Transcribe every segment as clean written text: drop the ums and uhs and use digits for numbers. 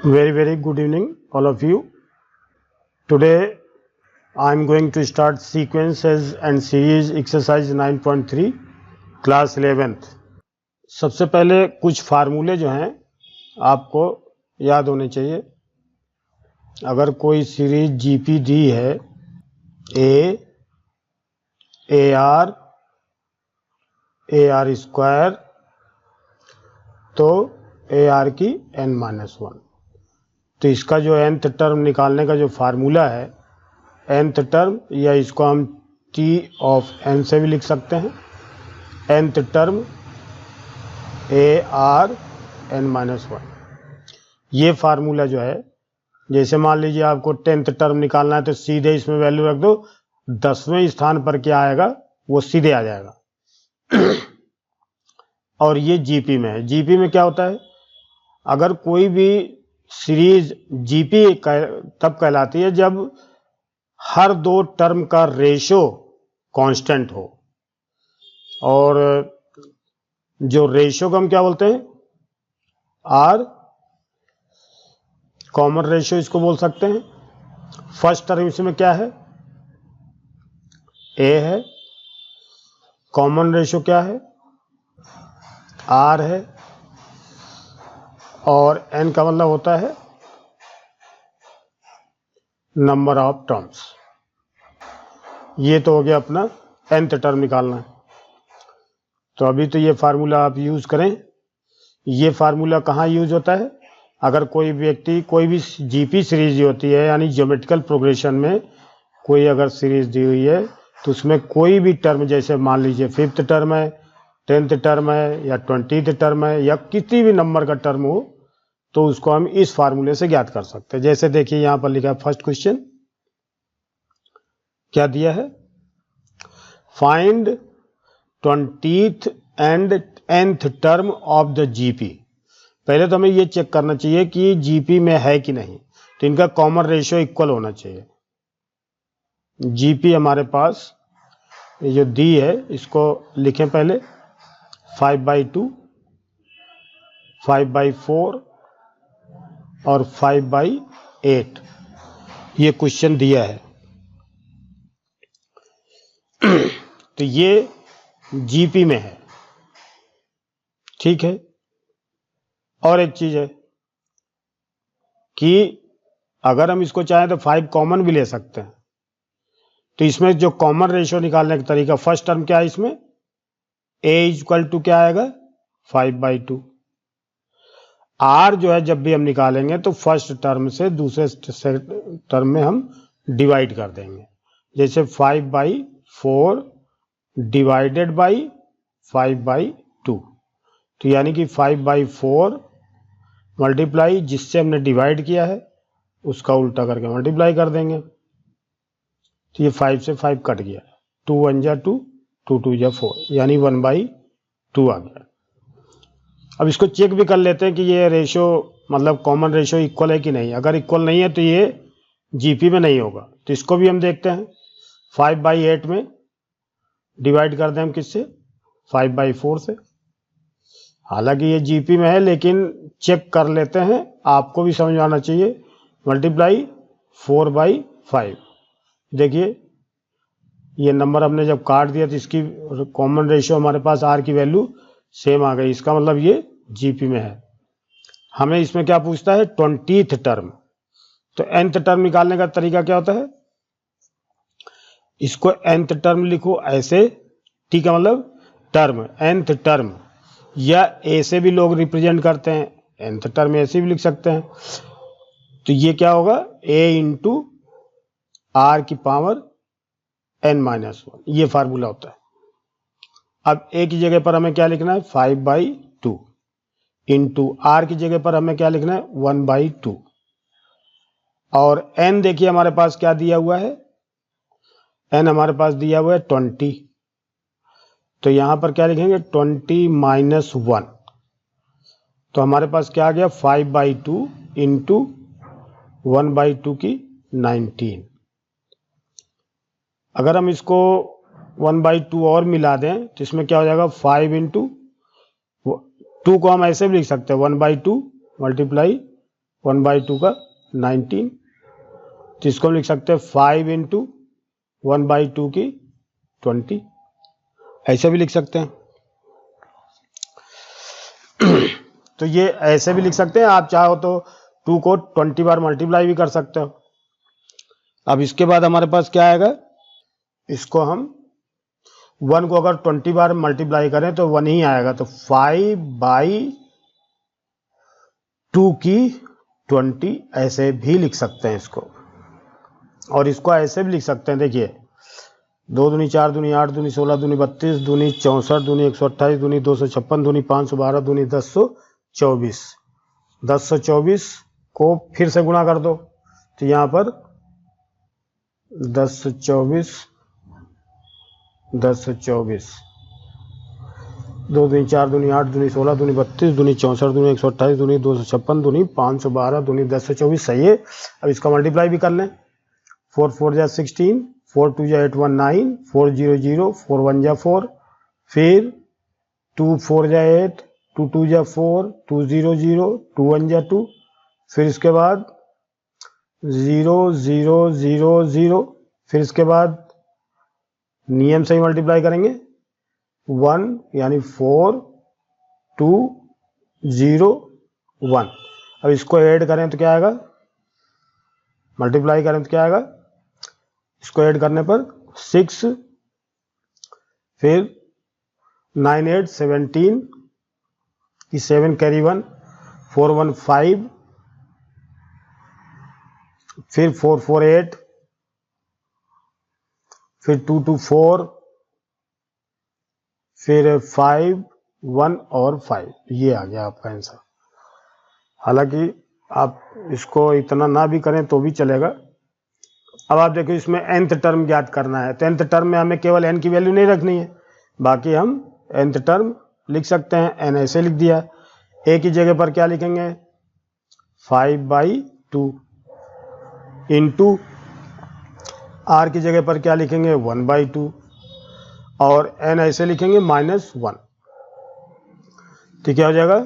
Very good evening all of you. Today I am going to start sequences and series exercise 9.3 class 11th. सबसे पहले कुछ फार्मूले जो हैं आपको याद होने चाहिए. अगर कोई सीरीज जीपी दी है AR स्क्वायर तो AR की n-1. तो इसका जो nth टर्म निकालने का जो फार्मूला है nth टर्म, या इसको हम T ऑफ n से भी लिख सकते हैं. nth term AR n-1. ये फार्मूला जो है, जैसे मान लीजिए आपको 10th टर्म निकालना है तो सीधे इसमें वैल्यू रख दो. 10वें स्थान पर क्या आएगा वो सीधे आ जाएगा. और ये जीपी में है. जीपी में क्या होता है, अगर कोई भी सीरीज जीपी तब कहलाती है जब हर दो टर्म का रेशो कांस्टेंट हो. और जो रेशो को हम क्या बोलते हैं, आर कॉमन रेशो इसको बोल सकते हैं. फर्स्ट टर्म इसमें क्या है, ए है. कॉमन रेशो क्या है, आर है. और n का मतलब होता है नंबर ऑफ टर्म्स. ये तो हो गया अपना nth टर्म निकालना है. तो अभी तो ये फार्मूला आप यूज करें. ये फार्मूला कहाँ यूज होता है, अगर कोई व्यक्ति कोई भी जीपी सीरीज होती है, यानी ज्योमेट्रिकल प्रोग्रेशन में कोई अगर सीरीज दी हुई है तो उसमें कोई भी टर्म, जैसे मान लीजिए 5th टर्म है, 10th टर्म है, या 20th टर्म है, या किसी भी नंबर का टर्म हो, तो उसको हम इस फार्मूले से ज्ञात कर सकते हैं. जैसे देखिए यहां पर लिखा है फर्स्ट क्वेश्चन, क्या दिया है, find 20th and nth term of the GP. पहले तो हमें ये चेक करना चाहिए कि जीपी में है कि नहीं. तो इनका कॉमन रेशियो इक्वल होना चाहिए. जीपी हमारे पास ये जो दी है इसको लिखें पहले 5/2, 5/4 और 5/8. ये क्वेश्चन दिया है. तो ये जीपी में है, ठीक है. और एक चीज है कि अगर हम इसको चाहें तो 5 कॉमन भी ले सकते हैं. तो इसमें जो कॉमन रेशियो निकालने का तरीका, फर्स्ट टर्म क्या है इसमें, a क्या आएगा 5/2. आर जो है जब भी हम निकालेंगे तो फर्स्ट टर्म से दूसरे टर्म में हम डिवाइड कर देंगे. जैसे 5/4 डिवाइडेड बाई 5/2. तो यानी कि 5/4 मल्टीप्लाई जिससे हमने डिवाइड किया है उसका उल्टा करके मल्टीप्लाई कर देंगे. तो ये 5 से 5 कट गया, 2 1 जा 2, 2 2 जा 4, यानी 1/2 आ गया. अब इसको चेक भी कर लेते हैं कि ये रेशो मतलब कॉमन रेशो इक्वल है कि नहीं. अगर इक्वल नहीं है तो ये जीपी में नहीं होगा. तो इसको भी हम देखते हैं. 5/8 में डिवाइड कर दें हम किससे, 5/4 से. हालांकि ये जीपी में है लेकिन चेक कर लेते हैं, आपको भी समझ आना चाहिए. मल्टीप्लाई 4/5. देखिए ये नंबर हमने जब काट दिया तो इसकी कॉमन रेशियो हमारे पास आर की वैल्यू सेम आ गई. इसका मतलब ये जीपी में है. हमें इसमें क्या पूछता है, 20th टर्म. तो nth टर्म निकालने का तरीका क्या होता है, इसको nth टर्म लिखो ऐसे, टी का मतलब टर्म, nth टर्म, या ए से भी लोग रिप्रेजेंट करते हैं, nth टर्म ऐसे भी लिख सकते हैं. तो ये क्या होगा, a इंटू आर की पावर n-1. ये फार्मूला होता है. अब ए की जगह पर हमें क्या लिखना है, 5/2 इंटू आर की जगह पर हमें क्या लिखना है, 1/2. और n देखिए हमारे पास क्या दिया हुआ है, n हमारे पास दिया हुआ है 20. तो यहां पर क्या लिखेंगे, 20 - 1. तो हमारे पास क्या आ गया, 5/2 इंटू 1/2 की 19. अगर हम इसको 1/2 और मिला दें तो इसमें क्या हो जाएगा, 5 इंटू 2 को हम ऐसे भी लिख सकते हैं 1/2 मल्टीप्लाई 1/2 का 19, तो इसको हम लिख सकते हैं 5 इंटू 1/2 की 20, ऐसे भी लिख सकते हैं। तो ये ऐसे भी लिख सकते हैं, आप चाहो तो 2 को 20 बार मल्टीप्लाई भी कर सकते हो। अब इसके बाद हमारे पास क्या आएगा, इसको हम 1 को अगर 20 बार मल्टीप्लाई करें तो 1 ही आएगा, तो 5/2 की 20 ऐसे भी लिख सकते हैं इसको। और इसको ऐसे भी लिख सकते हैं, देखिए 2 दूनी 4 दूनी 8 दूनी 16 दूनी 32 दूनी 64 दूनी 128 दूनी 256 दूनी 512 दूनी 1024, 1024 को फिर से गुणा कर दो, तो यहाँ पर 1024 1024 2 दूनी 4 दूनी 8 दूनी 16 दूनी 32 दूनी 64 दूनी 128 दूनी 256 दूनी 512 दूनी 1024, सही है। अब इसका मल्टीप्लाई भी कर लें, 4 4 जा 16, 4 2 जा 8 1 9, 4 0 0, 4 1 जा 4, फिर 2 4 जा 8, 2 2 जा 4, 2 0 0, 2 1 जा 2, फिर इसके बाद 0 0 0 0, फिर इसके बाद नियम से ही मल्टीप्लाई करेंगे, 1 यानी 4 2 0 1। अब इसको ऐड करें तो क्या आएगा, मल्टीप्लाई करें तो क्या आएगा, इसको ऐड करने पर 6, फिर 9 8 17 की 7 कैरी 1, 4 1 5, फिर 4 4 8, फिर 2 2 4, फिर 5 1 और 5, ये आ गया आपका आंसर। हालांकि आप इसको इतना ना भी करें तो भी चलेगा। अब आप देखो इसमें nth टर्म ज्ञात करना है, तो nth टर्म में हमें केवल n की वैल्यू नहीं रखनी है, बाकी हम nth टर्म लिख सकते हैं। n ऐसे लिख दिया, a की जगह पर क्या लिखेंगे 5/2 इंटू r की जगह पर क्या लिखेंगे 1/2 और n ऐसे लिखेंगे -1, तो क्या हो जाएगा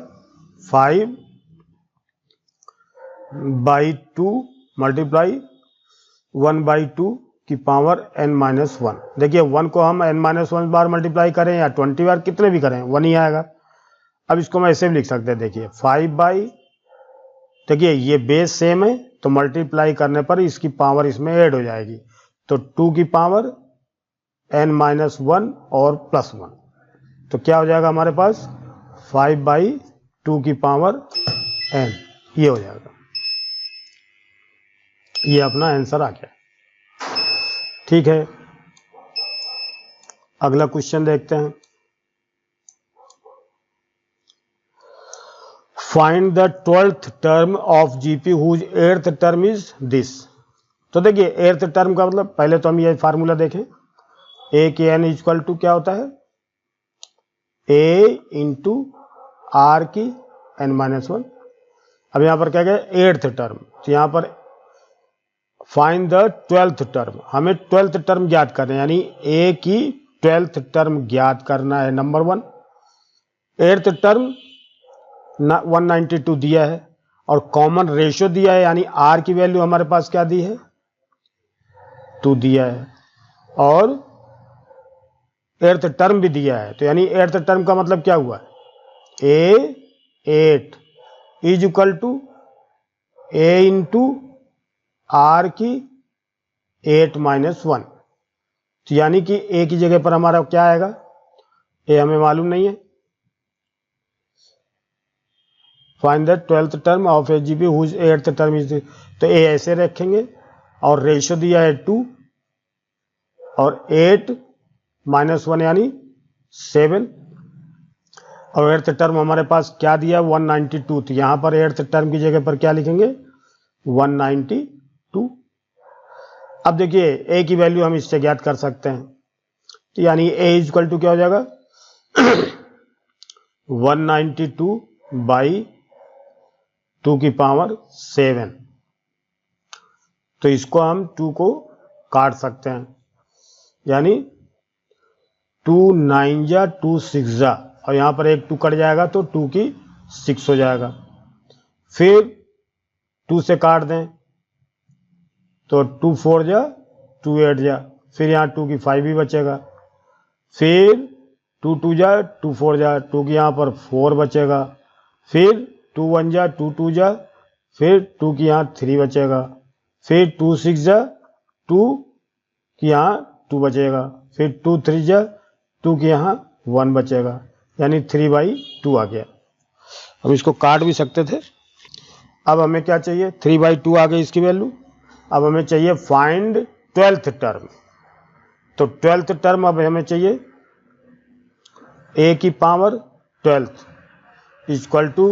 5/2 मल्टीप्लाई 1/2 की पावर n-1। देखिए 1 को हम n-1 बार मल्टीप्लाई करें या 20 बार, कितने भी करें 1 ही आएगा। अब इसको हम ऐसे भी लिख सकते हैं, देखिए 5/, देखिए ये बेस सेम है तो मल्टीप्लाई करने पर इसकी पावर इसमें ऐड हो जाएगी, तो 2 की पावर n-1 और +1, तो क्या हो जाएगा हमारे पास 5/2 की पावर n, ये हो जाएगा, ये अपना आंसर आ गया। ठीक है, अगला क्वेश्चन देखते हैं। Find the 12th term of GP whose 8th term is this. तो देखिए 8th टर्म का मतलब, पहले तो हम ये फार्मूला देखें, ए के एन इक्वल टू क्या होता है ए इंटू आर की n-1। अब यहां पर क्या गया 8th टर्म, तो यहां पर फाइंड द 12th टर्म, हमें 12th टर्म ज्ञात करना है, यानी ए की 12th टर्म ज्ञात करना है, नंबर 1। 8th टर्म 192 दिया है और कॉमन रेशियो दिया है, यानी आर की वैल्यू हमारे पास क्या दी है 2 दिया है, और 8th टर्म भी दिया है, तो यानी 8th टर्म का मतलब क्या हुआ a 8 is equal to a into r की 8-1, तो यानी कि ए की जगह पर हमारा क्या आएगा, ए हमें मालूम नहीं है। Find the 12th term of a GP whose 8th term is, तो ए ऐसे रखेंगे और रेशियो दिया है 2 और 8-1 यानी 7, और 8th टर्म हमारे पास क्या दिया 192, तो यहां पर 8th टर्म की जगह पर क्या लिखेंगे 192। अब देखिए ए की वैल्यू हम इससे ज्ञात कर सकते हैं, तो यानी ए इज इक्वल टू क्या हो जाएगा 192/2 की पावर 7, तो इसको हम 2 को काट सकते हैं, यानी 2 9 जा 2 6 जा, और यहां पर एक 2 कट जाएगा तो 2 की 6 हो जाएगा। फिर 2 से काट दें तो 2 4 जा 2 8 जा, फिर यहाँ 2 की 5 भी बचेगा, फिर 2 2 जा 2 4 जा, 2 की यहाँ पर 4 बचेगा, फिर 2 1 जा 2 2 जा, फिर 2 की यहाँ 3 बचेगा, फिर 2 6 जा 2 की यहाँ 2 बचेगा, फिर 2 3 जा 2 की यहाँ 1 बचेगा, यानी 3/2 आ गया। अब इसको काट भी सकते थे। अब हमें क्या चाहिए, 3/2 आ गई इसकी वैल्यू। अब हमें चाहिए फाइंड 12th टर्म। तो 12th टर्म अब हमें चाहिए a की पावर 12 इक्वल टू,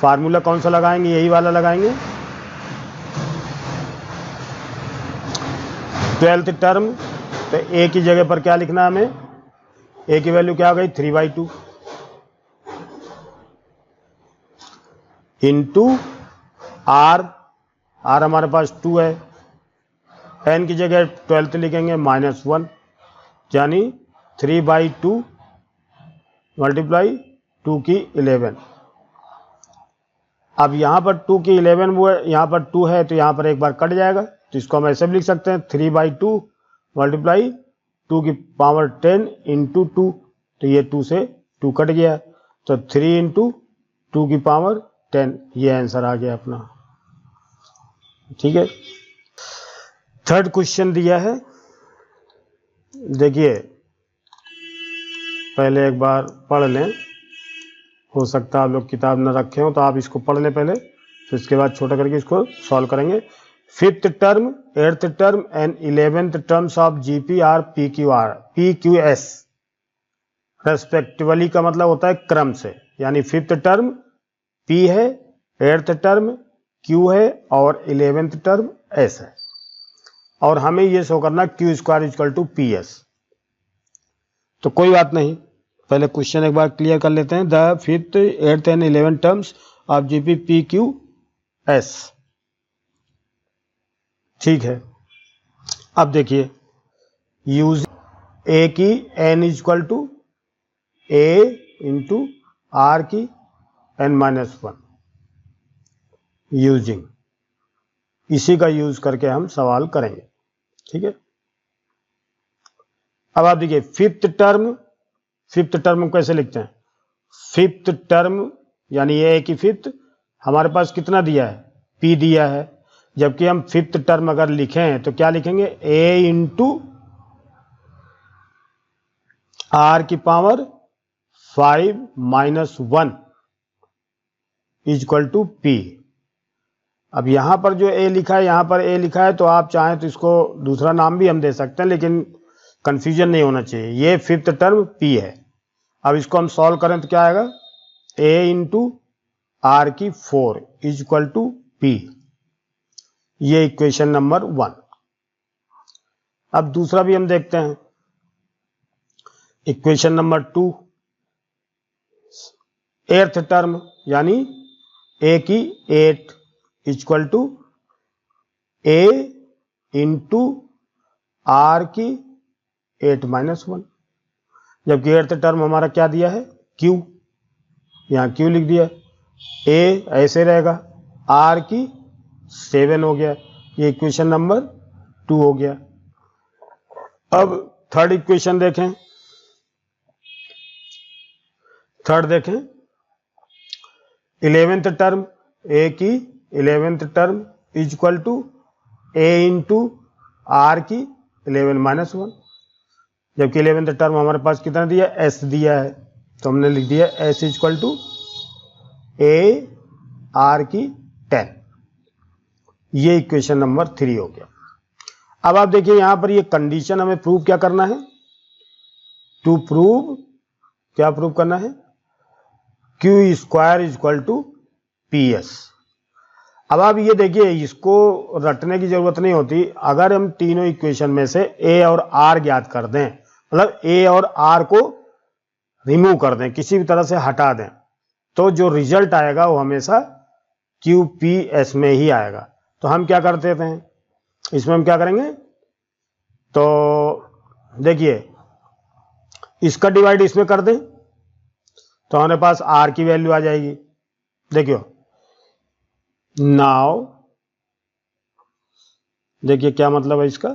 फार्मूला कौन सा लगाएंगे, यही वाला लगाएंगे। 12th टर्म, तो a की जगह पर क्या लिखना है हमें, a की वैल्यू क्या हो गई 3/2 इंटू r हमारे पास 2 है, n की जगह 12th लिखेंगे -1, यानी 3/2 मल्टीप्लाई 2 की 11। अब यहाँ पर 2 की 11 वो है, यहाँ पर 2 है तो यहाँ पर एक बार कट जाएगा, तो इसको हम ऐसे भी लिख सकते हैं 3/2 मल्टीप्लाई 2 की पावर 10 इंटू 2, तो ये 2 से 2 कट गया, तो 3 इंटू 2 की पावर 10, ये आंसर आ गया अपना। ठीक है, थर्ड क्वेश्चन दिया है, देखिए पहले एक बार पढ़ लें, हो सकता है आप लोग किताब न रखे हो तो आप इसको पढ़ लें पहले, फिर इसके बाद छोटा करके इसको सॉल्व करेंगे। 5th term, 8th term and 11th terms of GP are PQS respectively का मतलब होता है क्रम से, यानी 5th टर्म P है, 8th टर्म Q है और 11th टर्म S है, और हमें ये शो करना Q² = PS। तो कोई बात नहीं, पहले क्वेश्चन एक बार क्लियर कर लेते हैं। The 5th, 8th and 11th terms of GP PQS। ठीक है, अब देखिए यूज A की n = A इंटू R की n-1 यूजिंग, इसी का यूज करके हम सवाल करेंगे। ठीक है, अब आप देखिए 5th टर्म कैसे लिखते हैं। 5th टर्म यानी A की 5th, हमारे पास कितना दिया है, P दिया है, जबकि हम 5th टर्म अगर लिखें तो क्या लिखेंगे, A इंटू R की पावर 5-1 = P। अब यहां पर जो A लिखा है, यहां पर A लिखा है, तो आप चाहें तो इसको दूसरा नाम भी हम दे सकते हैं, लेकिन कंफ्यूजन नहीं होना चाहिए। ये 5th टर्म P है। अब इसको हम सॉल्व करें तो क्या आएगा, A इंटू R की 4 = P। ये इक्वेशन नंबर 1। अब दूसरा भी हम देखते हैं, इक्वेशन नंबर 2, 8th टर्म यानी A की 8 = A इंटू R की 8-1, जबकि 8th टर्म हमारा क्या दिया है, Q, यहाँ Q लिख दिया, A ऐसे रहेगा, R की 7 हो गया, ये इक्वेशन नंबर 2 हो गया। अब थर्ड इक्वेशन देखें, थर्ड देखें 11th टर्म, A की 11th term = A into R की 11-1, जबकि 11th टर्म हमारे पास कितना दिया, S दिया है, तो हमने लिख दिया S = A R की 10। ये इक्वेशन नंबर 3 हो गया। अब आप देखिए यहां पर ये कंडीशन हमें प्रूव क्या करना है, टू प्रूव, क्या प्रूव करना है, Q² = PS। अब आप ये देखिए, इसको रटने की जरूरत नहीं होती। अगर हम तीनों इक्वेशन में से A और R ज्ञात कर दें, मतलब A और R को रिमूव कर दें, किसी भी तरह से हटा दें, तो जो रिजल्ट आएगा वो हमेशा QPS में ही आएगा। तो हम क्या करते थे, इसमें हम क्या करेंगे, तो देखिए इसका डिवाइड इसमें कर दें तो हमारे पास R की वैल्यू आ जाएगी। देखियो नाउ देखिए क्या मतलब है इसका,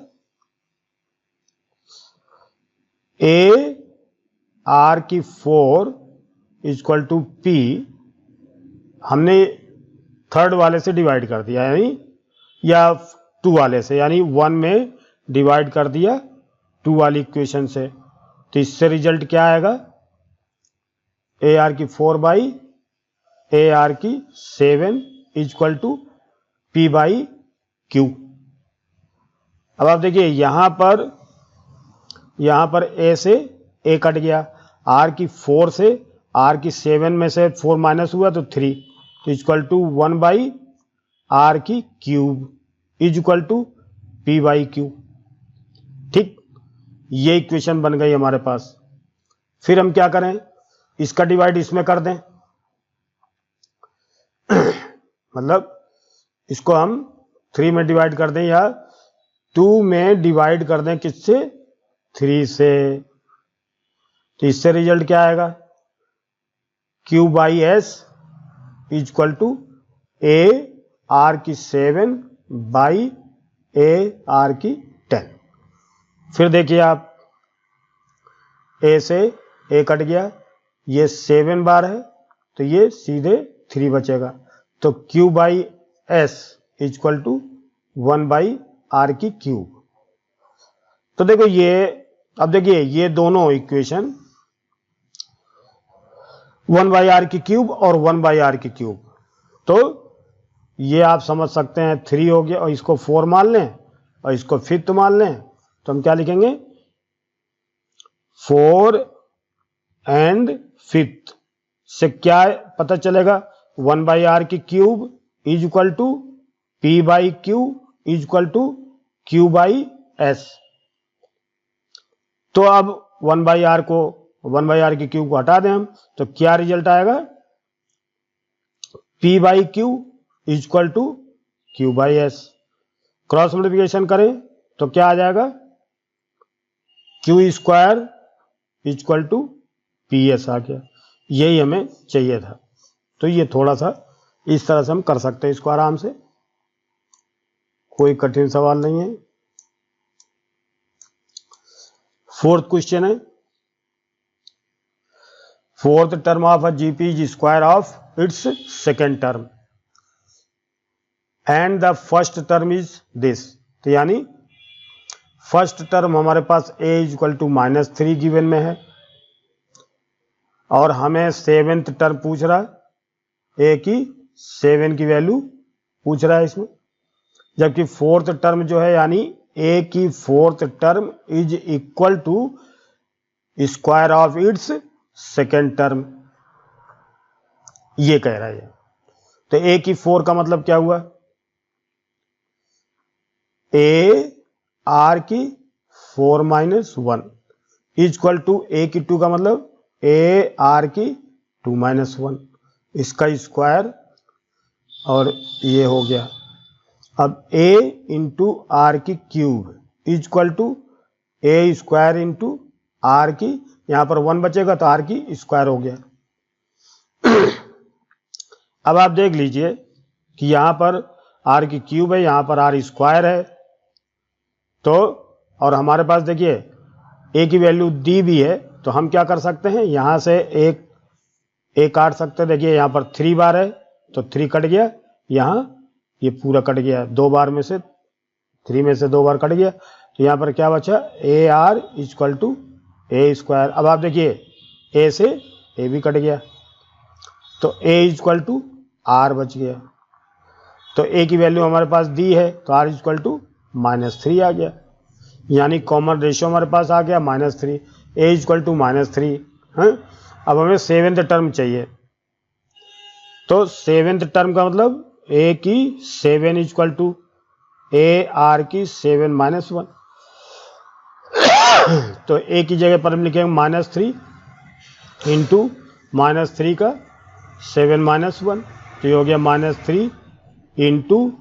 ए आर की 4 इक्वल टू पी हमने थर्ड वाले से डिवाइड कर दिया, यानी या 2 वाले से, यानी 1 में डिवाइड कर दिया 2 वाली इक्वेशन से। तो इससे रिजल्ट क्या आएगा, ए आर की 4 बाई ए आर की 7 equal to p by q. अब आप देखिए यहां पर ए से ए कट गया, आर की 4 से आर की 7 में से 4 माइनस हुआ तो 3, तो इक्वल टू 1 बाई आर की cube is equal to p by q. ठीक, ये इक्वेशन बन गई हमारे पास। फिर हम क्या करें, इसका डिवाइड इसमें कर दें मतलब इसको हम 3 में डिवाइड कर दें या 2 में डिवाइड कर दें, किससे, 3 से। तो इससे रिजल्ट क्या आएगा, q by s equal to a r की 7 बाई ए आर की 10। फिर देखिए आप, ए से ए कट गया, ये 7 बार है तो ये सीधे 3 बचेगा, तो q by s equal to 1 by r की क्यूब। तो देखो ये, अब देखिए ये दोनों इक्वेशन 1 बाई आर की क्यूब और 1 बाई आर की क्यूब, तो ये आप समझ सकते हैं 3 हो गया, और इसको 4 मान लें और इसको 5th मान लें, तो हम क्या लिखेंगे, 4 एंड 5th से क्या पता चलेगा, 1 बाई आर की cube is equal to p by Q is equal to Q by s. तो अब 1 बाई आर की क्यूब को हटा दें हम, तो क्या रिजल्ट आएगा, P by Q is equal to Q by S. Cross multiplication करें तो क्या आ जाएगा, Q square is equal to P S आ गया। यही हमें चाहिए था। तो ये थोड़ा सा इस तरह से हम कर सकते हैं इसको आराम से, कोई कठिन सवाल नहीं है। 4th क्वेश्चन है, 4th term of a GP is square of its second term and the first term is this. तो यानी फर्स्ट टर्म हमारे पास ए इज इक्वल टू -3 गिवन में है, और हमें 7th टर्म पूछ रहा है, ए की 7 की वैल्यू पूछ रहा है इसमें, जबकि 4th टर्म जो है यानी ए की 4th term is equal to square of its second term, ये कह रहा है। तो ए की 4 का मतलब क्या हुआ, ए आर की 4 माइनस 1 इक्वल टू ए की 2 का मतलब ए आर की 2 माइनस 1, इसका स्क्वायर, और ये हो गया। अब ए इंटू आर की cube equal to a square into r की, यहां पर 1 बचेगा तो आर की स्क्वायर हो गया। अब आप देख लीजिए कि यहां पर आर की क्यूब है, यहां पर आर स्क्वायर है, तो और हमारे पास देखिए ए की वैल्यू दी भी है, तो हम क्या कर सकते हैं, यहां से एक काट सकते हैं। देखिए यहां पर 3 बार है तो 3 कट गया, यहां ये पूरा कट गया, 2 बार में से 3 में से 2 बार कट गया, तो यहां पर क्या बचा, a r equal to a square. अब आप देखिए ए से ए भी कट गया, तो ए इक्वल टू आर बच गया। तो ए की वैल्यू हमारे पास दी है, तो आर इक्वल टू -3 आ गया, यानी कॉमन रेशियो हमारे पास आ गया -3, ए इक्वल टू -3 है। अब हमें 7th टर्म चाहिए, तो 7th टर्म का मतलब ए की 7 इक्वल टू ए आर की 7 माइनस 1, तो ए की जगह पर हम लिखेंगे -3 इंटू -3 का 7 माइनस 1, तो ये हो गया -3 इंटू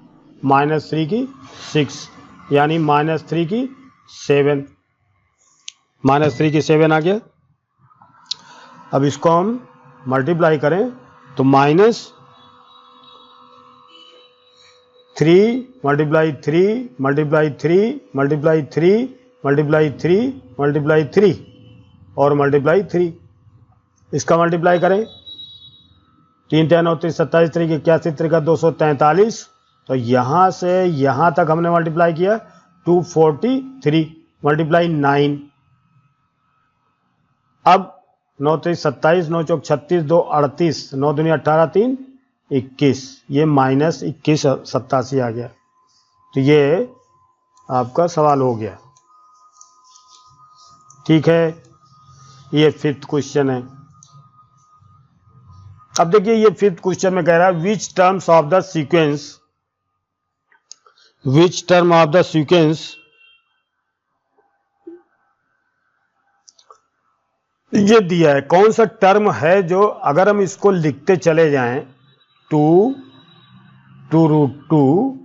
-3 की 6, यानी -3 की 7, -3 की 7 आ गया। अब इसको हम मल्टीप्लाई करें तो 3 multiply 3 multiply 3 multiply 3 multiply 3 multiply 3 और मल्टीप्लाई 3। इसका मल्टीप्लाई करें, 3 10 और 30 27 3 81 3 243। तो यहाँ से यहाँ तक हमने मल्टीप्लाई किया 243 मल्टीप्लाई 9। अब 9 3 27 9 चौक 36 2 38 9 दूनी 18 3 21, ये माइनस 21 87 आ गया। तो ये आपका सवाल हो गया। ठीक है, ये 5th क्वेश्चन है। अब देखिए ये 5th क्वेश्चन में कह रहा है which term of the sequence ये दिया है, कौन सा टर्म है जो अगर हम इसको लिखते चले जाएं 2 √2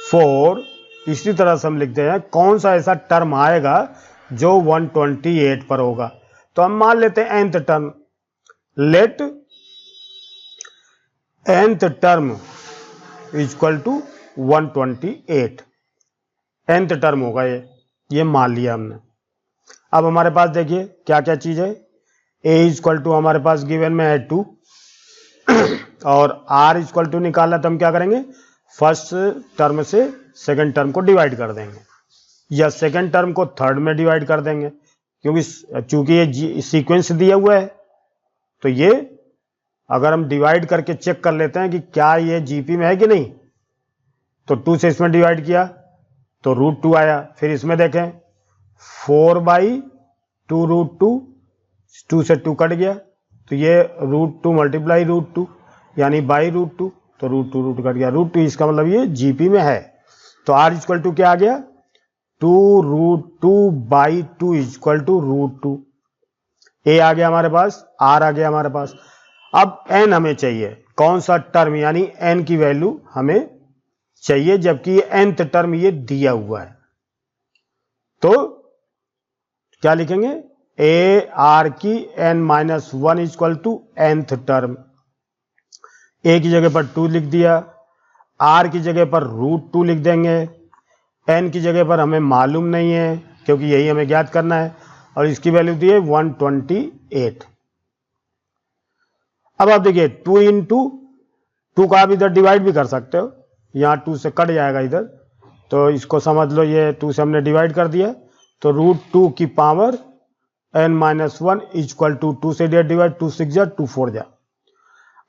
4, इसी तरह से हम लिखते हैं, कौन सा ऐसा टर्म आएगा जो 128 पर होगा। तो हम मान लेते हैं nth term, let nth term equal to 128, nth term होगा ये मान लिया हमने। अब हमारे पास देखिए क्या क्या चीज है, a इक्वल टू हमारे पास गिवन में है 2 और r इक्वल टू निकालना, तो हम क्या करेंगे, फर्स्ट टर्म से सेकंड टर्म को डिवाइड कर देंगे या सेकंड टर्म को थर्ड में डिवाइड कर देंगे, क्योंकि चूंकि ये सीक्वेंस दिया हुआ है। तो ये अगर हम डिवाइड करके चेक कर लेते हैं कि क्या ये जीपी में है कि नहीं, तो 2 से इसमें डिवाइड किया तो √2 आया। फिर इसमें देखें 4/2 2 से 2 कट गया, तो ये √2 मल्टीप्लाई √2 यानी बाई √2, तो √2 कट गया, √2 इसका मतलब ये जीपी में है। तो r इक्वल टू क्या आ गया, 2√2/2 इक्वल टू √2। a आ गया हमारे पास, r आ गया हमारे पास। अब n हमें चाहिए, कौन सा टर्म, यानी n की वैल्यू हमें चाहिए, जबकि nth टर्म ये दिया हुआ है। तो क्या लिखेंगे, a r की n-1 equal to nth term. a की जगह पर 2 लिख दिया, r की जगह पर √2 लिख देंगे, n की जगह पर हमें मालूम नहीं है क्योंकि यही हमें ज्ञात करना है, और इसकी वैल्यू दी है 128। अब आप देखिए 2 इंटू 2 का आप इधर डिवाइड भी कर सकते हो, यहाँ 2 से कट जाएगा इधर, तो इसको समझ लो ये 2 से हमने डिवाइड कर दिया, तो √2 की पावर n-1 इक्वल टू 2 से डिवाइड, 2 6 जा 2 4 जा।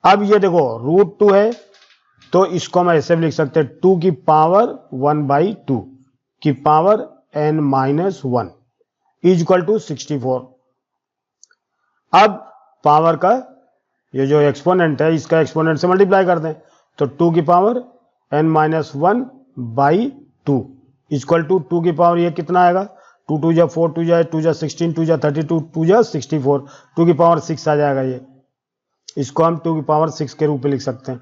अब ये देखो √2 है, तो इसको हम ऐसे भी लिख सकते हैं 2 की पावर 1/2 की पावर n-1 इक्वल टू 64। अब पावर का ये जो एक्सपोनेंट है, इसका एक्सपोनेंट से मल्टीप्लाई कर दें, तो 2 की पावर n-1/2 इक्वल टू 2 की पावर ये कितना आएगा, 2 2 जा 4 2 जा 2 जा 16 2 जा 32 2 जा 64, 2 की पावर 6 आ जाएगा। ये इसको हम 2 की पावर 6 के रूप में लिख सकते हैं।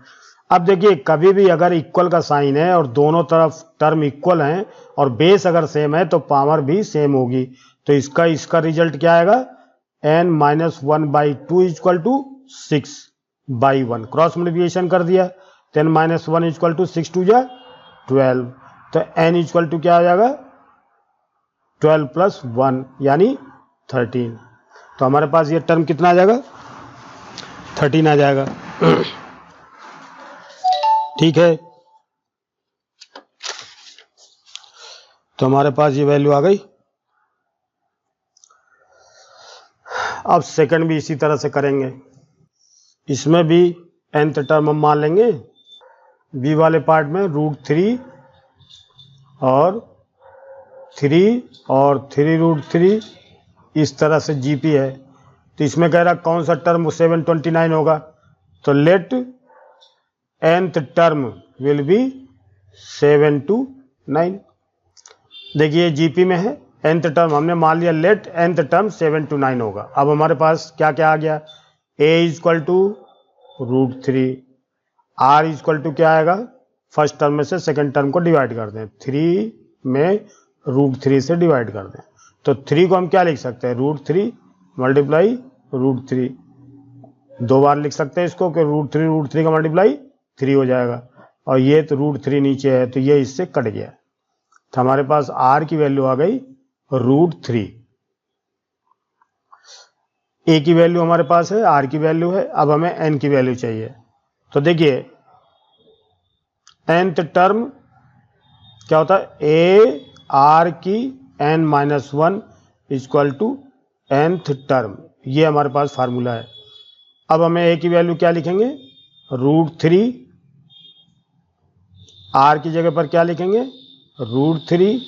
अब देखिए कभी भी अगर इक्वल का साइन है और दोनों तरफ टर्म इक्वल हैं और बेस अगर सेम है तो पावर भी सेम होगी। तो इसका रिजल्ट क्या आएगा, n-1/2 equal to 6/1, cross multiplication कर दिया, 10-1 इक्वल टू 6 2 जा 12, तो n इक्वल टू क्या आ जाएगा 12 + 1 यानी 13। तो हमारे पास ये टर्म कितना आ जाएगा, 13 आ जाएगा। ठीक है, तो हमारे पास ये वैल्यू आ गई। अब सेकंड भी इसी तरह से करेंगे, इसमें भी nth टर्म हम मान लेंगे, b वाले पार्ट में √3 और 3 और 3√3 इस तरह से जीपी है। तो इसमें कह रहा कौन सा टर्म 729 होगा, तो let nth term will be 729। देखिए जीपी में है, nth टर्म हमने मान लिया, लेट nth टर्म 729 होगा। अब हमारे पास क्या क्या आ गया, a equal to √3, r equal to क्या आएगा, फर्स्ट टर्म में से सेकंड टर्म को डिवाइड कर दें, 3 में √3 से डिवाइड कर दें, तो 3 को हम क्या लिख सकते हैं, √3 मल्टीप्लाई √3, 2 बार लिख सकते हैं इसको कि √3 का मल्टीप्लाई 3 हो जाएगा, और ये तो √3 नीचे है, तो ये इससे कट गया, तो हमारे पास r की वैल्यू आ गई √3। a की वैल्यू हमारे पास है, r की वैल्यू है, अब हमें n की वैल्यू चाहिए। तो देखिए nth टर्म क्या होता है, a r की n-1 equal to nth term, ये हमारे पास फार्मूला है। अब हमें a की वैल्यू क्या लिखेंगे, √3, r की जगह पर क्या लिखेंगे, √3,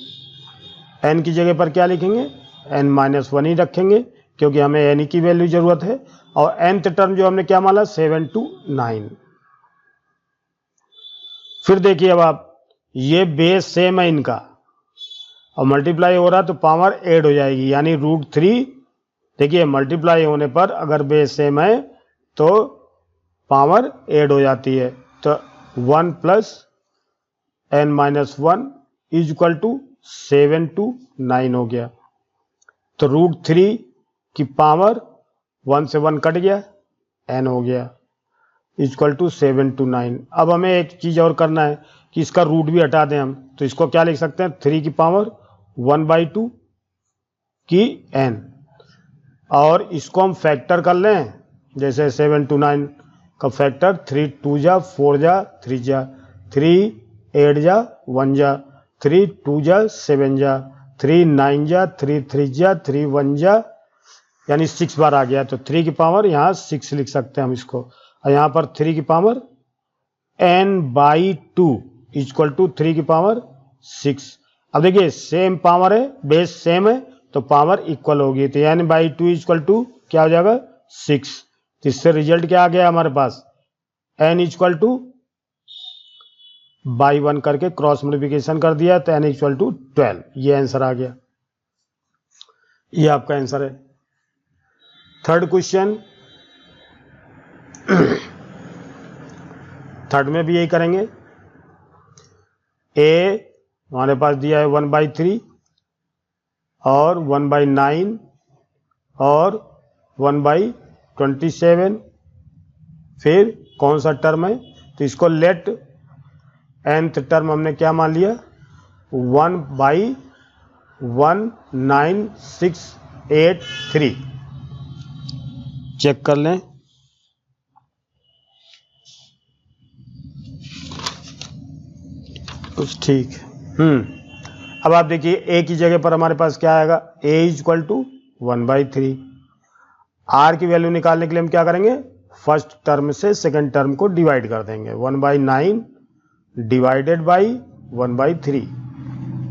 n की जगह पर क्या लिखेंगे, n-1 ही रखेंगे, क्योंकि हमें n की वैल्यू जरूरत है। और nth टर्म जो हमने क्या माना, 7 to 9। फिर देखिए अब आप, ये बेस सेम है इनका और मल्टीप्लाई हो रहा है तो पावर ऐड हो जाएगी, यानी √3, देखिए मल्टीप्लाई होने पर अगर बेस सेम है तो पावर ऐड हो जाती है, तो 1 + n-1 इक्वल टू 7 to 9 हो गया। तो √3 की पावर 1 से 1 कट गया, n हो गया इक्वल टू 7 to 9। अब हमें एक चीज़ और करना है कि इसका रूट भी हटा दें हम, तो इसको क्या लिख सकते हैं, 3 की पावर 1/2 की n, और इसको हम फैक्टर कर लें, जैसे 7 to 9 का फैक्टर 3 2 जा 4 जा 3 जा 3 8 जा 1 जा 3 2 जा 7 जा 3 9 जा 3 3 जा 3 1 जा, यानी 6 बार आ गया। तो 3 की पावर यहाँ 6 लिख सकते हैं हम इसको, और यहाँ पर 3 की पावर n/2 इक्वल टू 3 की पावर 6। अब देखिए सेम पावर है, बेस सेम है, तो पावर इक्वल होगी, तो n/2 इक्वल टू क्या हो जाएगा, 6। तो इससे रिजल्ट क्या आ गया हमारे पास, n इक्वल टू बाई 1 करके क्रॉस मल्टीप्लिकेशन कर दिया, तो n इक्वल टू 12, ये आंसर आ गया, ये आपका आंसर है। थर्ड क्वेश्चन, थर्ड में भी यही करेंगे। a हमारे पास दिया है 1/3 और 1/9 और 1/27, फिर कौन सा टर्म है, तो इसको लेट nth टर्म हमने क्या मान लिया, 1/19683। चेक कर लें, ठीक। अब आप देखिए a की जगह पर हमारे पास क्या आएगा, a इक्वल टू 1/3। r की वैल्यू निकालने के लिए हम क्या करेंगे, फर्स्ट टर्म से सेकंड टर्म को डिवाइड कर देंगे, 1/9 डिवाइडेड बाई 1/3,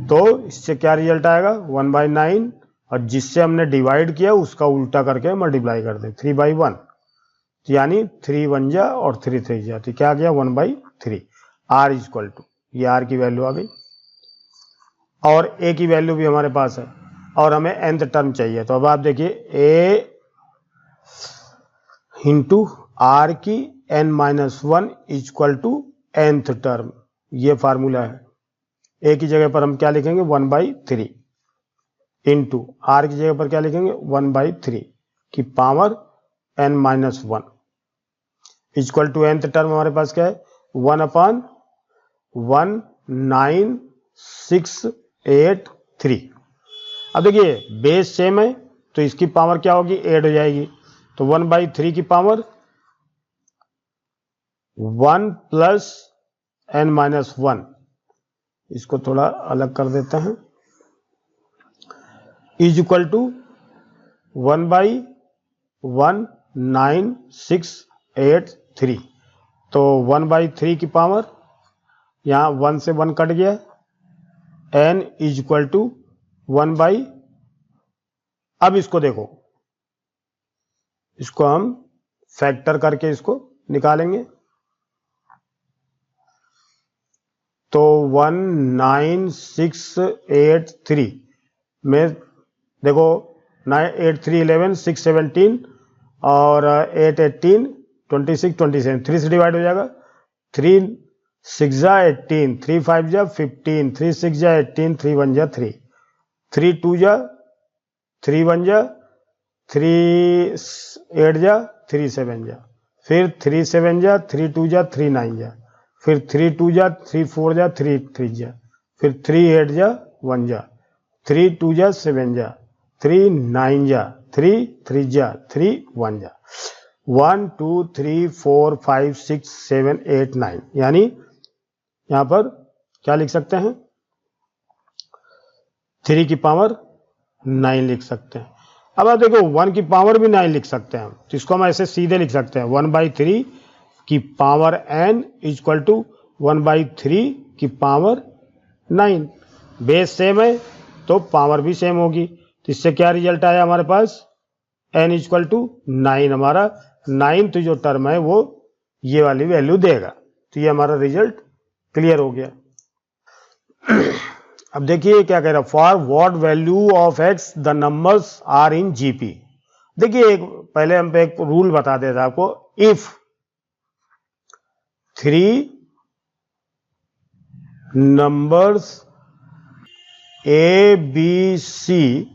तो इससे क्या रिजल्ट आएगा, 1/9, और जिससे हमने डिवाइड किया उसका उल्टा करके मल्टीप्लाई कर दें, 3/1, तो यानी 3 1 जा और 3 3 जा, तो क्या आ गया 1/3। r इक्वल टू, ये r की वैल्यू आ गई, और a की वैल्यू भी हमारे पास है, और हमें nth टर्म चाहिए। तो अब आप देखिए a इंटू r की n-1 equal to nth term, ये फार्मूला है। a की जगह पर हम क्या लिखेंगे, 1/3 इंटू r की जगह पर क्या लिखेंगे, 1/3 की power n-1 equal to nth term हमारे पास क्या है, 1/19683। अब देखिए बेस सेम है तो इसकी पावर क्या होगी, ऐड हो जाएगी, तो 1/3 की पावर 1 + n-1, इसको थोड़ा अलग कर देते हैं, इज इक्वल टू 1/19683। तो 1/3 की पावर, यहाँ 1 से 1 कट गया, n इज इक्वल टू 1/, अब इसको देखो, इसको हम फैक्टर करके इसको निकालेंगे, तो 19683 में देखो 8 3 11 6 17 और 8 18 26 27, 3 से डिवाइड हो जाएगा, 3 6 जा 18, 3 5 जा 15, 3 6 जा 18, 3 1 जा 3, 3 2 जा 3 1 जा 3 8 जा 3 7 जा, फिर 3 7 जा 3 2 जा 3 9 जा, फिर 3 2 जा, 3 4 जा, 3 3 जा, फिर 3 8 जा, 1 जा, 3 2 जा, 7 जा, 3 9 जा, 3 3 जा, 3 1 जा, 1 2 3 4 5 6 7 8 9, यानी यहां पर क्या लिख सकते हैं, 3 की पावर 9 लिख सकते हैं। अब आप देखो 1 की पावर भी 9 लिख सकते हैं, तो इसको हम ऐसे सीधे लिख सकते हैं 1/3 की पावर n इक्वल टू 1/3 की पावर 9। बेस सेम है तो पावर भी सेम होगी, तो इससे क्या रिजल्ट आया हमारे पास, n इक्वल टू 9, हमारा 9th जो टर्म है वो ये वाली वैल्यू देगा। तो ये हमारा रिजल्ट क्लियर हो गया। अब देखिए क्या कह रहा है, for what value of x the numbers are in GP. देखिए एक पहले हम पे एक रूल बता देता आपको, if 3 numbers A, B, C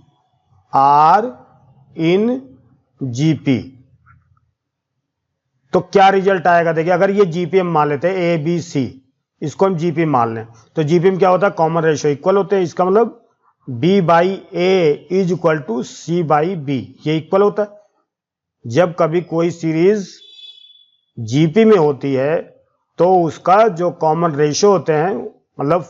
are in GP, तो क्या रिजल्ट आएगा। देखिए अगर ये जीपी हम मान लेते हैं A, B, C, इसको हम जीपी मान लें, तो जीपी में क्या होता है, कॉमन रेशियो इक्वल होते हैं। इसका मतलब B/A is equal to C/B, ये इक्वल होता है। जब कभी कोई सीरीज जीपी में होती है तो उसका जो कॉमन रेशियो होते हैं, मतलब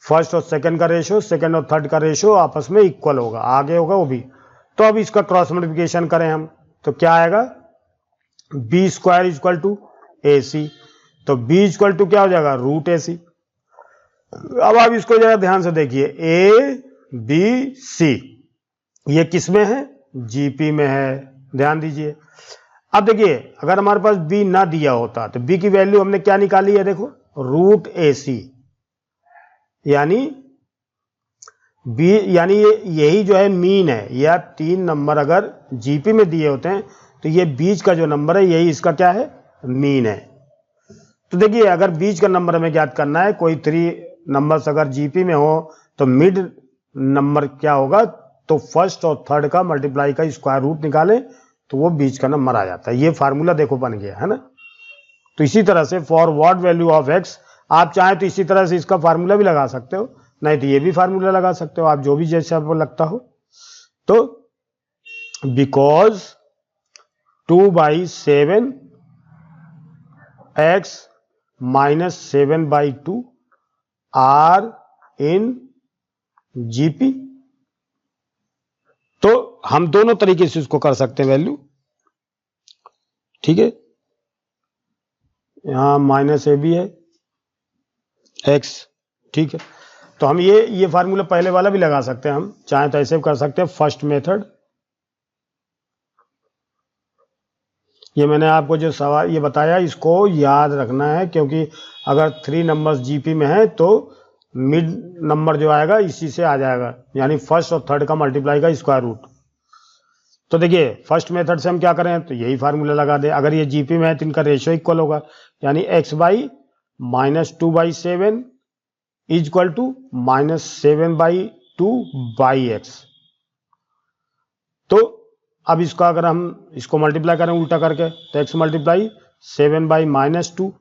फर्स्ट और सेकंड का रेशियो, सेकंड और थर्ड का रेशियो आपस में इक्वल होगा, आगे होगा वो भी। तो अब इसका क्रॉस मल्टीप्लिकेशन करें हम, तो क्या आएगा, B² इक्वल टू AC, तो B इक्वल टू क्या हो जाएगा, √AC। अब आप इसको जरा ध्यान से देखिए, ABC ये किस में है, जीपी में है, ध्यान दीजिए। अब देखिए अगर हमारे पास B ना दिया होता तो B की वैल्यू हमने क्या निकाली है, देखो √AC, यानी B यानी यही जो है मीन है, या 3 नंबर अगर जीपी में दिए होते हैं तो ये बीच का जो नंबर है यही इसका क्या है, मीन है। तो देखिए अगर बीच का नंबर हमें ज्ञात करना है, कोई 3 नंबर्स अगर जीपी में हो तो मिड नंबर क्या होगा, तो फर्स्ट और थर्ड का मल्टीप्लाई का स्क्वायर रूट निकालें तो वो बीच का नंबर आ जाता है। ये फार्मूला देखो बन गया है ना। तो इसी तरह से for what value of x, आप चाहें तो इसी तरह से इसका फार्मूला भी लगा सकते हो, नहीं तो ये भी फार्मूला लगा सकते हो, आप जो भी जैसे आपको लगता हो। तो because 2/7 x minus 7/2 are in GP, तो हम दोनों तरीके से इसको कर सकते हैं वैल्यू, ठीक है। यहां -AB है x, ठीक है। तो हम ये फार्मूला पहले वाला भी लगा सकते हैं, हम चाहें तो ऐसे भी कर सकते हैं, फर्स्ट मेथड। ये मैंने आपको जो सवाल ये बताया इसको याद रखना है, क्योंकि अगर 3 नंबर्स जीपी में है तो मिड नंबर जो आएगा इसी से आ जाएगा, यानी फर्स्ट और थर्ड का मल्टीप्लाई का स्क्वायर रूट। तो देखिए फर्स्ट मेथड से हम क्या करें, तो यही फार्मूला लगा दे। अगर ये जीपी में है तो इनका रेशियो इक्वल होगा, यानी x/-2/7 is equal to -7/2/x। तो अब इसका अगर हम इसको मल्टीप्लाई करें उल्टा करके, तो x multiply 7/-2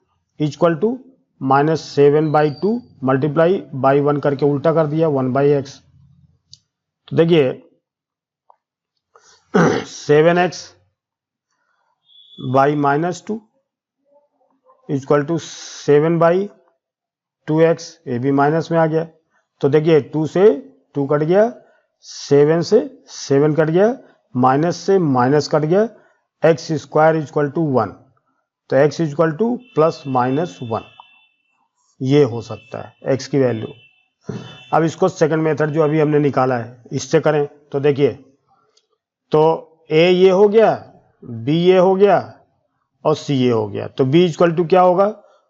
is equal to -7/2 multiply by 1 करके उल्टा कर दिया 1/x। तो देखिए 7x by -2 equal to 7/2x, ये भी माइनस में आ गया। तो देखिए 2 से 2 कट गया, 7 से 7 कट गया, माइनस से माइनस कट गया, x² इक्वल टू 1, तो x इक्वल टू +-1, ये हो सकता है x की वैल्यू। अब इसको सेकंड मेथड जो अभी हमने निकाला है इससे करें, तो देखिए तो a ये हो गया, b ये हो गया और c ये हो गया, तो b इक्वल टू क्या होगा,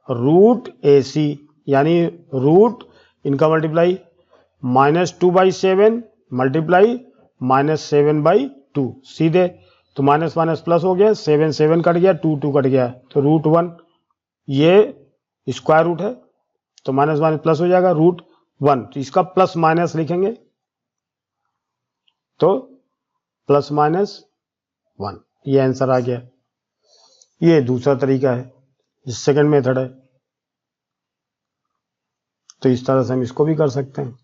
√AC, यानी रूट इनका मल्टीप्लाई -2/7 मल्टीप्लाई -7/2 सीधे, तो माइनस माइनस प्लस हो गया, 7 7 कट गया, 2 2 कट गया, तो √1, ये स्क्वायर रूट है तो माइनस माइनस प्लस हो जाएगा, √1, तो इसका प्लस माइनस लिखेंगे, तो +-1, ये आंसर आ गया। ये दूसरा तरीका है, सेकंड मेथड है। तो इस तरह से हम इसको भी कर सकते हैं।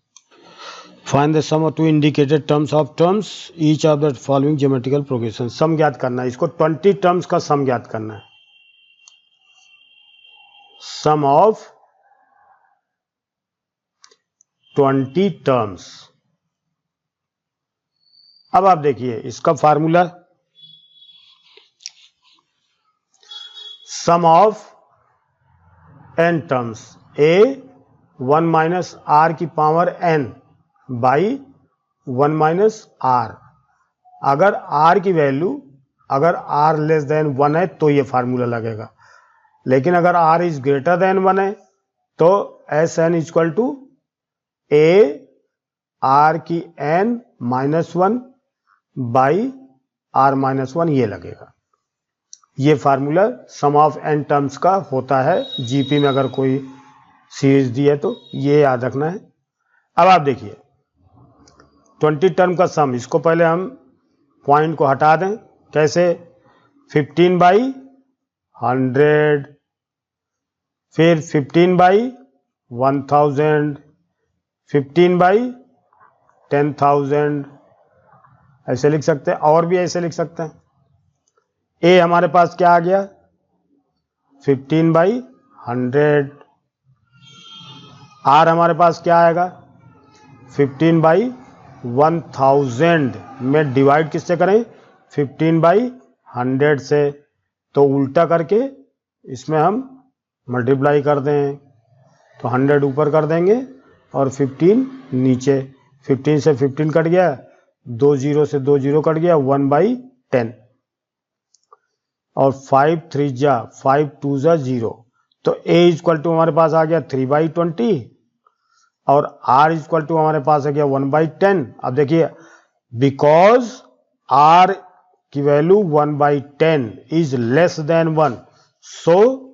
Find the sum of two indicated terms of terms each of the following geometrical progression. Sum ज्ञात करना है, इसको 20 टर्म्स का सम ज्ञात करना है। Sum of 20 terms. अब आप देखिए इसका formula, sum of n terms a 1 minus r की power n by 1 minus r. अगर r की वैल्यू अगर r लेस देन 1 है तो ये फार्मूला लगेगा, लेकिन अगर r इज ग्रेटर देन 1 है तो S N equal to a r की n minus 1 by r minus 1 ये लगेगा। ये formula sum of n terms का होता है जीपी में, अगर कोई सीरीज दी है तो ये याद रखना है। अब आप देखिए 20 टर्म का सम, इसको पहले हम पॉइंट को हटा दें। कैसे? 15 बाई 100, फिर 15 बाई 1000, 15 बाई 10,000, ऐसे लिख सकते हैं। और भी ऐसे लिख सकते हैं। ए हमारे पास क्या आ गया? 15 बाई 100। आर हमारे पास क्या आएगा? 15 बाई 1000 में डिवाइड किससे करें? 15 बाई 100 से। तो उल्टा करके इसमें हम मल्टीप्लाई कर दें, तो 100 ऊपर कर देंगे और 15 नीचे। 15 से 15 कट गया, 2 0 से 2 0 कट गया, 1/10 और 5 3 जा 5 2 जा 0। तो a इक्वल टू हमारे पास आ गया 3/20 और r इक्वल टू हमारे पास आ गया 1/10। अब देखिए बिकॉज r की value 1/10 is less than 1, so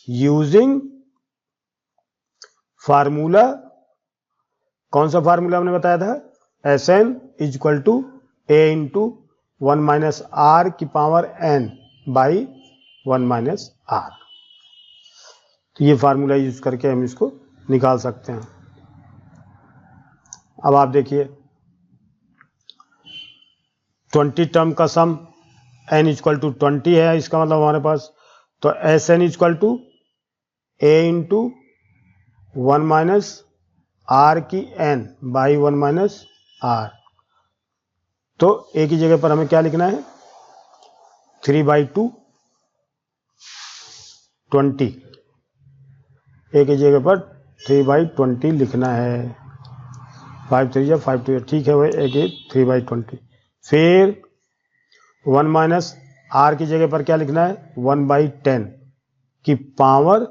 using formula, कौन सा फार्मूला हमने बताया था? S N equal to a into 1 minus r की power n by 1 minus r. तो ये फार्मूला यूज करके हम इसको निकाल सकते हैं। अब आप देखिए 20 टर्म का सम n इक्वल टू 20 है, इसका मतलब हमारे पास, तो S N equal to a into 1 minus r की n बाई 1 माइनस आर। तो a की जगह पर हमें क्या लिखना है? 3/2 20। a की जगह पर 3/20 लिखना है। 5 3 5 2, ठीक है भाई, a की 3/20। फिर 1 माइनस आर की जगह पर क्या लिखना है? 1/10 की पावर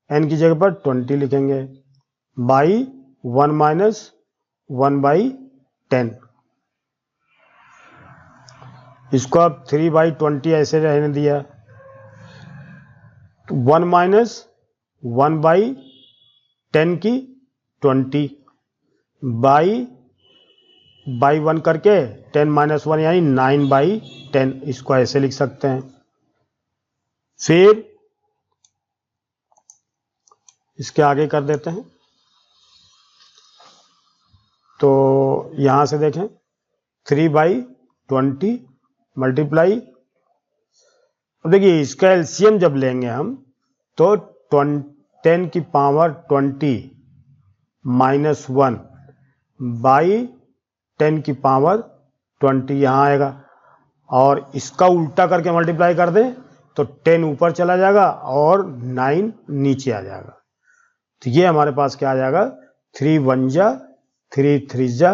n की जगह पर 20 लिखेंगे बाई 1 माइनस 1/10। इसको अब 3/20 ऐसे रहने दिया। 1 माइनस 1/10 की 20 बाई 1 करके 10 माइनस 1 यानी 9/10, इसको ऐसे लिख सकते हैं। फिर इसके आगे कर देते हैं। तो यहां से देखें 3/20 मल्टीप्लाई, अब देखिए इसका एलसीएम जब लेंगे हम तो 10 की पावर 20 माइनस 1 बाई 10 की पावर 20 यहाँ आएगा, और इसका उल्टा करके मल्टीप्लाई कर दें तो 10 ऊपर चला जाएगा और 9 नीचे आ जाएगा। तो ये हमारे पास क्या आ जाएगा? 3 1 जा 3 3 जा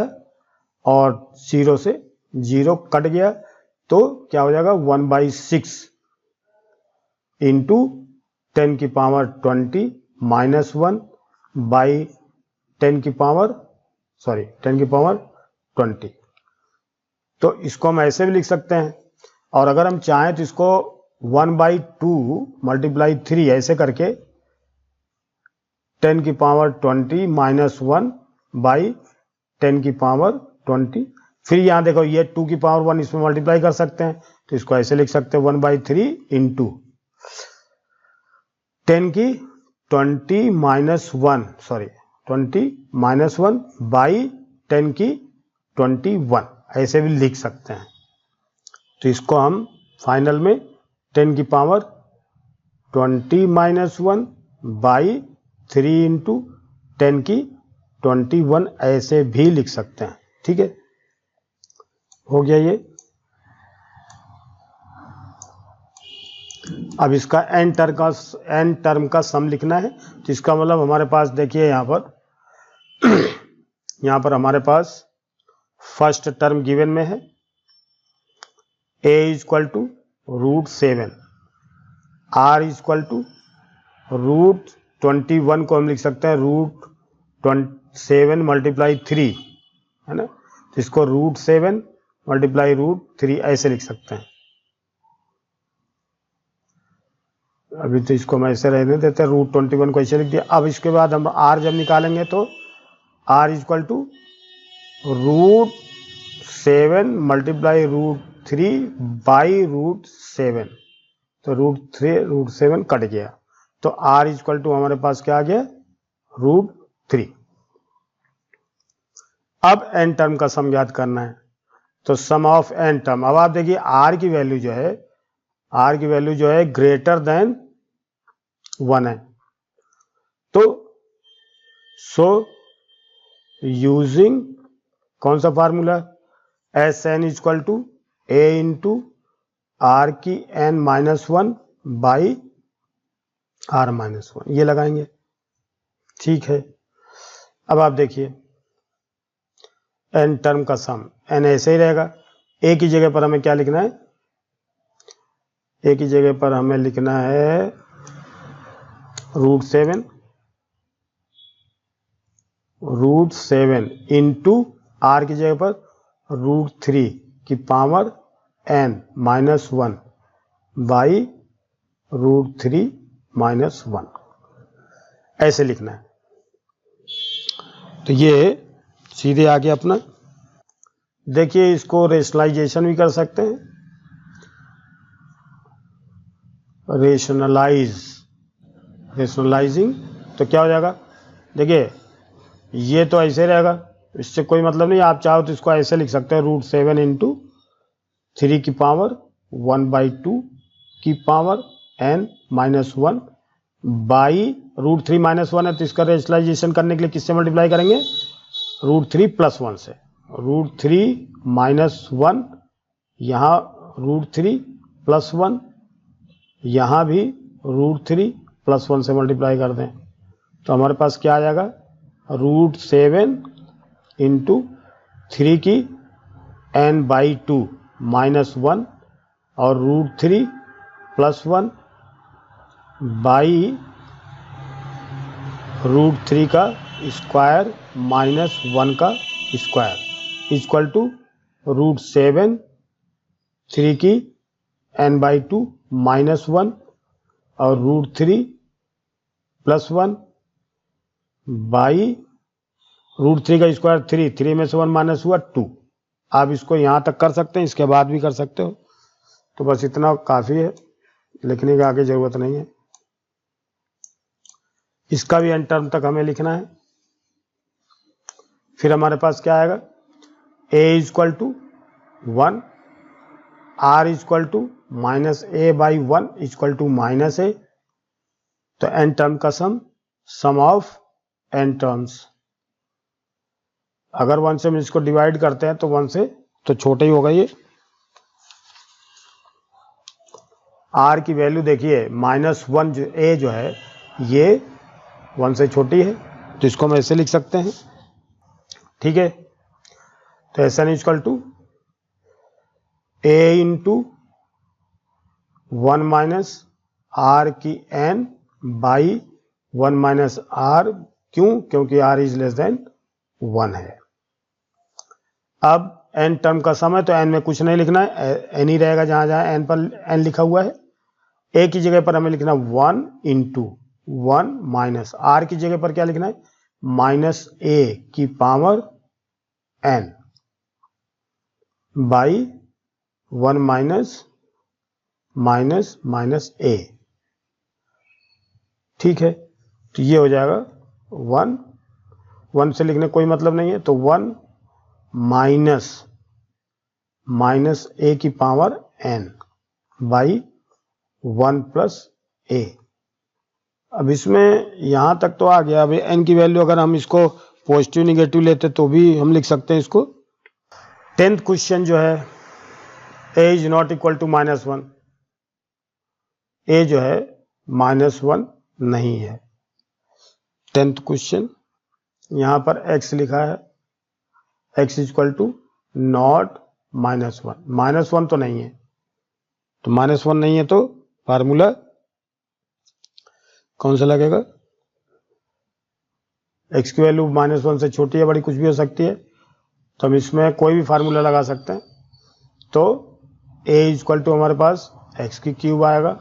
और 0 से 0 कट गया, तो क्या हो जाएगा? 1/6 इंटू 10 की पावर 20 माइनस 1 बाई 10 की पावर 20। तो इसको हम ऐसे भी लिख सकते हैं, और अगर हम चाहें तो इसको 1/2 मल्टीप्लाई 3 ऐसे करके 10 की पावर 20 माइनस 1 बाई 10 की पावर 20। फिर यहां देखो ये 2 की पावर 1 इसमें मल्टीप्लाई कर सकते हैं, तो इसको ऐसे लिख सकते हैं 1/3 इंटू 10 की 20 बाई 10 की 21 ऐसे भी लिख सकते हैं। तो इसको हम फाइनल में 10 की पावर 20 - 1 बाई 3 इंटू 10 की 21 ऐसे भी लिख सकते हैं। ठीक है, हो गया ये। अब इसका एन टर्म का सम लिखना है। तो इसका मतलब हमारे पास देखिए यहाँ पर हमारे पास फर्स्ट टर्म गिवन में है a equal to √7, r equal to √21 को हम लिख सकते हैं √7 × 3, है ना। तो इसको √7 × √3 ऐसे लिख सकते हैं। अभी तो इसको हम ऐसे रहने देते हैं, √21 को ऐसे लिख दिया। अब इसके बाद हम r जब निकालेंगे तो r इक्वल टू √7 × √3 बाई √7, तो √7 कट गया, तो r इक्वल टू हमारे पास क्या आ गया √3। अब n टर्म का सम याद करना है, तो सम ऑफ n टर्म। अब आप देखिए r की वैल्यू जो है ग्रेटर देन 1 है। तो यूजिंग कौन सा formula, Sn equal to a into r की n-1 बाई r-1 ये लगाएंगे। ठीक है, अब आप देखिए n टर्म का सम, n ऐसे ही रहेगा। a की जगह पर हमें क्या लिखना है, a की जगह पर हमें लिखना है √7 इंटू r की जगह पर √3 की पावर n-1 बाई √3-1 ऐसे लिखना है। तो ये सीधे आ गया अपना। देखिए इसको रेशनलाइजेशन भी कर सकते हैं, रेशनलाइजिंग। तो क्या हो जाएगा, देखिए ये तो ऐसे रहेगा, इससे कोई मतलब नहीं। आप चाहो तो इसको ऐसे लिख सकते हैं √7 इंटू 3 की पावर 1/2 की पावर n-1 बाई √3-1 है। तो इसका रेशनलाइजेशन करने के लिए किससे मल्टीप्लाई करेंगे, √3 + 1 से। √3-1 यहाँ √3 + 1, यहाँ भी √3 + 1 से मल्टीप्लाई कर दें, तो हमारे पास क्या आ जाएगा √7 इंटू 3 की n/2 -1 और √3 + 1 बाई √3 का स्क्वायर -1 का स्क्वायर इक्वल टू √7 3 की n/2 -1 और √3 + 1 बाई √3 का स्क्वायर 3 में से 1 माइनस हुआ 2। आप इसको यहाँ तक कर सकते हैं, इसके बाद भी कर सकते हो। तो बस इतना काफ़ी है, लिखने की आगे जरूरत नहीं है। इसका भी n टर्म तक हमें लिखना है। फिर हमारे पास क्या आएगा, a equal to 1, r equal to -a/1 equal to -a। तो n टर्म का सम ऑफ n टर्म्स, अगर 1 से हम इसको डिवाइड करते हैं तो 1 से तो छोटा ही होगा ये। r की वैल्यू देखिए -1 जो है ये 1 से छोटी है, तो इसको हम ऐसे लिख सकते हैं। ठीक है, तो Sn equal to a into 1 - r की n बाई 1 - r, क्योंकि r इज लेस देन 1 है। अब n टर्म का सम है, तो n में कुछ नहीं लिखना है, n ही रहेगा जहां जहां n पर n लिखा हुआ है। a की जगह पर हमें लिखना 1 इंटू 1 माइनस r की जगह पर क्या लिखना है -a की पावर n बाई 1 - a। ठीक है, तो ये हो जाएगा 1 से लिखने कोई मतलब नहीं है, तो 1 माइनस ए की पावर n बाई 1 प्लस ए। अब इसमें यहां तक तो आ गया। अभी n की वैल्यू अगर हम इसको पॉजिटिव निगेटिव लेते तो भी हम लिख सकते हैं इसको। 10th क्वेश्चन जो है a is not equal to -1, a जो है -1 नहीं है। 10th क्वेश्चन यहां पर x लिखा है, x इक्वल टू नॉट -1, -1 तो नहीं है, तो -1 नहीं है तो फार्मूला कौन सा लगेगा? x की वैल्यू -1 से छोटी है बड़ी कुछ भी हो सकती है, तो हम इसमें कोई भी फार्मूला लगा सकते हैं। तो a इक्वल टू हमारे पास x की क्यूब आएगा,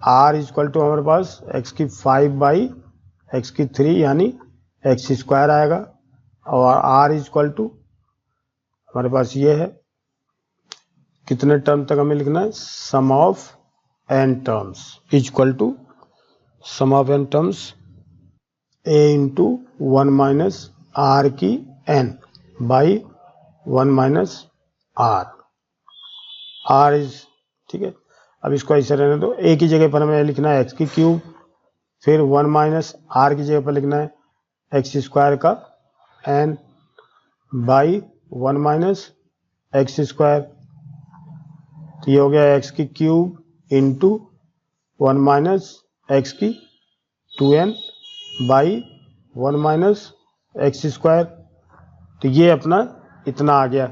r इक्वल टू हमारे पास x की 5 बाई x की 3 यानी x स्क्वायर आएगा, और r इक्वल टू हमारे पास ये है, कितने टर्म तक हमें लिखना है? Sum of n terms equal to sum of n terms a into 1 minus r की n by 1 minus r is, ठीक है। अब इसको ऐसे रहने दो, a की जगह पर हमें लिखना है x की क्यूब, फिर 1 माइनस r की जगह पर लिखना है x स्क्वायर का n by 1 minus x square. तो ये हो गया x की क्यूब इंटू 1 माइनस x की 2n by 1 minus x square. तो ये अपना इतना आ गया,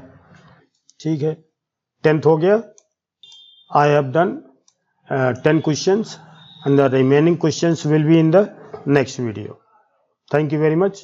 ठीक है। 10th हो गया। I have done 10 questions and the remaining questions will be in the next video. Thank you very much.